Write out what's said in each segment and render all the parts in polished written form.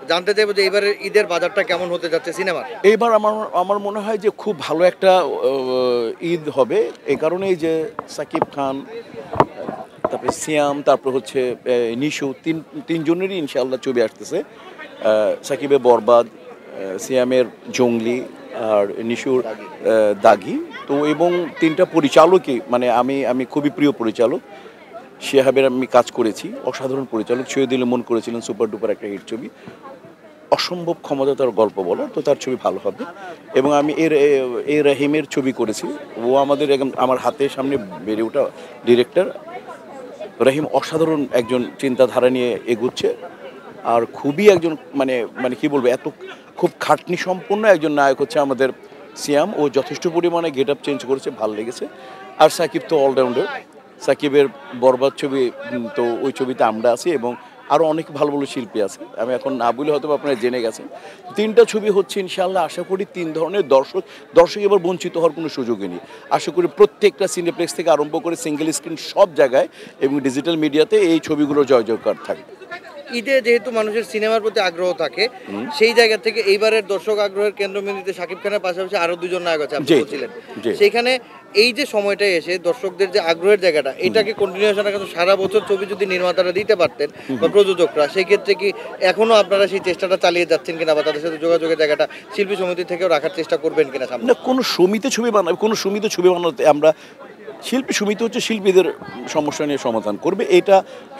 জানতে চাইবো যে এবারে ঈদের বাজারটা কেমন হতে যাচ্ছে সিনেমার? এইবার আমার আমার মনে হয় যে খুব ভালো একটা ঈদ হবে, এই কারণেই যে সাকিব খান, তারপরে সিয়াম, তারপর হচ্ছে নিশু, তিনজনেরই ইনশাআল্লাহ ছবি আসতেছে। সাকিবের বরবাদ, সিয়ামের জঙ্গলি, আর নিশুর দাগি। তো এবং তিনটা পরিচালকই মানে আমি খুবই প্রিয় পরিচালক। শিহাবের আমি কাজ করেছি, অসাধারণ পরিচালক। শহীদুল মন করেছিলেন সুপার ডুপার একটা হিট ছবি, অসম্ভব ক্ষমতা তার গল্প বলার, তো তার ছবি ভালো হবে। এবং আমি এর রাহিমের ছবি করেছি, ও আমাদের একদম আমার হাতের সামনে বেড়ে ওঠা ডিরেক্টর। রাহিম অসাধারণ একজন চিন্তাধারা নিয়ে এগুচ্ছে, আর খুবই একজন মানে মানে কি বলবো, এত খুব খাটনি সম্পন্ন একজন নায়ক হচ্ছে আমাদের সিয়াম। ও যথেষ্ট পরিমাণে গেট আপ চেঞ্জ করেছে, ভালো লেগেছে। আর সাকিব তো অলরাউন্ডার। সাকিবের বরবাদ ছবি, তো ওই ছবিতে আমরা আছি এবং আরও অনেক ভালো ভালো শিল্পী আছে, আমি এখন না বলে হয়তো আপনারা জেনে গেছেন। তিনটা ছবি হচ্ছে ইনশাআল্লাহ, আশা করি তিন ধরনের দর্শক এবার বঞ্চিত হওয়ার কোনো সুযোগই নেই। আশা করি প্রত্যেকটা সিনেপ্লেক্স থেকে আরম্ভ করে সিঙ্গেল স্ক্রিন সব জায়গায় এবং ডিজিটাল মিডিয়াতে এই ছবিগুলো জয় জয়কার থাকবে। ঈদে যেহেতু মানুষের সিনেমার প্রতি আগ্রহ থাকে, সেই জায়গা থেকে এইবারের দর্শক আগ্রহের কেন্দ্রবিন্দুতে শাকিব খানের পাশাপাশি আরো দুজন নায়ক আছে আপনি বলছিলেন, সেইখানে এই যে সময়টায় এসে দর্শকদের যে আগ্রহের জায়গাটা, এটাকে কন্টিনিউশন কিন্তু সারা বছর ছবি যদি নির্মাতারা দিতে পারতেন বা প্রযোজকরা, সেই ক্ষেত্রে কি এখনো আপনারা সেই চেষ্টাটা চালিয়ে যাচ্ছেন কিনা, বা তাদের সাথে যোগাযোগের জায়গাটা শিল্পী সমিতি থেকেও রাখার চেষ্টা করবেন কিনা সামনে? না, কোনো সমিতি ছবি বানাবে, কোনো সমিতি ছবি বানাতে আমরা, শিল্পী সমিতি হচ্ছে শিল্পীদের সমস্যা নিয়ে সমাধান করবে, এটা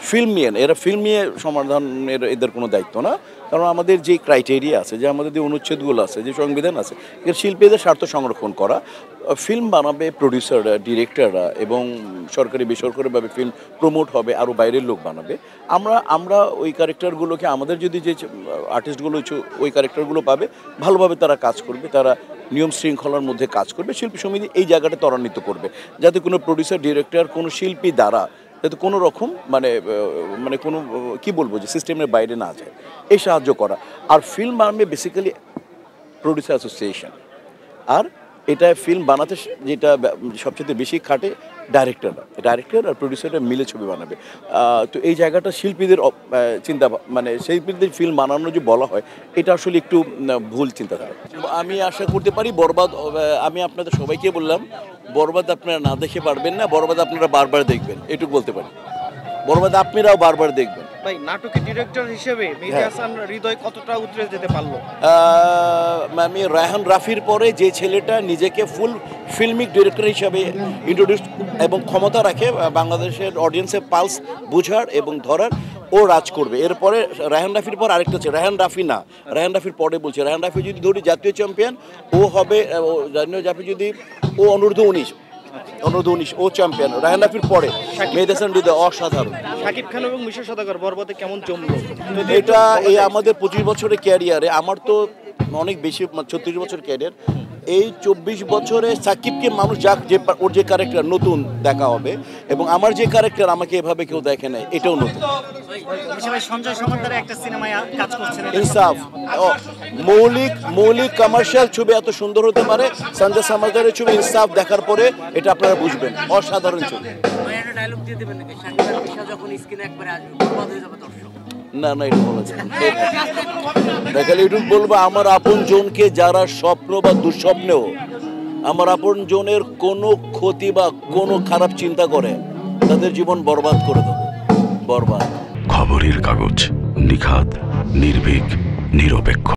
ফিল্ম নিয়ে না, এরা ফিল্ম নিয়ে সমাধানের এদের কোনো দায়িত্ব না। কারণ আমাদের যে ক্রাইটেরিয়া আছে, যে আমাদের যে অনুচ্ছেদগুলো আছে, যে সংবিধান আছে, এর শিল্পীদের স্বার্থ সংরক্ষণ করা। ফিল্ম বানাবে প্রডিউসাররা, ডিরেক্টররা, এবং সরকারি বেসরকারিভাবে ফিল্ম প্রমোট হবে, আরও বাইরের লোক বানাবে। আমরা ওই ক্যারেক্টারগুলোকে, আমাদের যদি যে আর্টিস্টগুলো ওই ক্যারেক্টারগুলো পাবে, ভালোভাবে তারা কাজ করবে, তারা নিয়ম শৃঙ্খলার মধ্যে কাজ করবে। শিল্পী সমিতি এই জায়গাটা ত্বরান্বিত করবে, যাতে কোনো প্রডিউসার, ডিরেক্টর, কোনো শিল্পী দ্বারা যাতে কোনো রকম মানে কোনো কী বলবো, যে সিস্টেমের বাইরে না যায়, এই সাহায্য করা। আর ফিল্ম বানাবে বেসিক্যালি প্রডিউসার অ্যাসোসিয়েশন। আর এটা ফিল্ম বানাতে যেটা সবচেয়ে বেশি খাটে ডাইরেক্টর আর প্রডিউসাররা মিলে ছবি বানাবে। তো এই জায়গাটা শিল্পীদের চিন্তা, মানে শিল্পীদের ফিল্ম বানানো যে বলা হয়, এটা আসলে একটু ভুল চিন্তাধারা। আমি আশা করতে পারি বরবাদ, আমি আপনাদের সবাইকে বললাম, বরবাদ আপনারা না দেখে পারবেন না, বরবাদ আপনারা বারবার দেখবেন, এটুকু বলতে পারি। বরবাদ আপনারাও বারবার দেখবেন। ভাই, নাটকের ডিরেক্টর হিসেবে মেহেদী হাসান হৃদয় কতটা উতরে যেতে পারলো? আমি রায়হান রাফির পরে যে ছেলেটা নিজেকে ফুল ফিল্মিক ডিরেক্টর হিসাবে ইন্ট্রোডিউস এবং ক্ষমতা রাখে বাংলাদেশের অডিয়েন্সের পালস বোঝার এবং ধরার, ও রাজ করবে। এরপরে রায়হান রাফির পর আরেকটা ছিল, রায়হান রাফি না, রায়হান রাফির পরে বলছি, রায়হান রাফি যদি ধরি জাতীয় চ্যাম্পিয়ন, ও হবে জাতীয়, যদি ও অনূর্ধ্ব 19 ও চ্যাম্পিয়ন। রায়হান রাফির পরে মেহেদী হাসান হৃদয় অসাধারণ। শাকিব খান এবং মিশা সওদাগর বরবাদে কেমন জমলো? এটা এই আমাদের 25 বছরের ক্যারিয়ারে, আমার তো অনেক বেশি, 36 বছর ক্যারিয়ার, এই 24 বছরে সাকিবকে মানুষ ওর যে ক্যারেক্টার নতুন দেখা হবে, এবং আমার যে ক্যারেক্টার আমাকে এভাবে কেউ দেখে নাই, এটাও নতুন। ইনসাফ, মৌলিক কমার্শিয়াল ছবি এত সুন্দর হতে পারে, সঞ্জয় সমাদারের ছবি ইনসাফ দেখার পরে এটা আপনারা বুঝবেন, অসাধারণ ছবি। না, এটা বলা যায় না। দেখালে এটুকু বলবো, আমার আপন জনকে যারা স্বপ্ন বা দুঃস্বপ্নেও আমার আপন জনের কোনো ক্ষতি বা কোনো খারাপ চিন্তা করে, তাদের জীবন বরবাদ করে দেবো, বরবাদ। খবরের কাগজ, নিখাত, নির্ভীক, নিরপেক্ষ।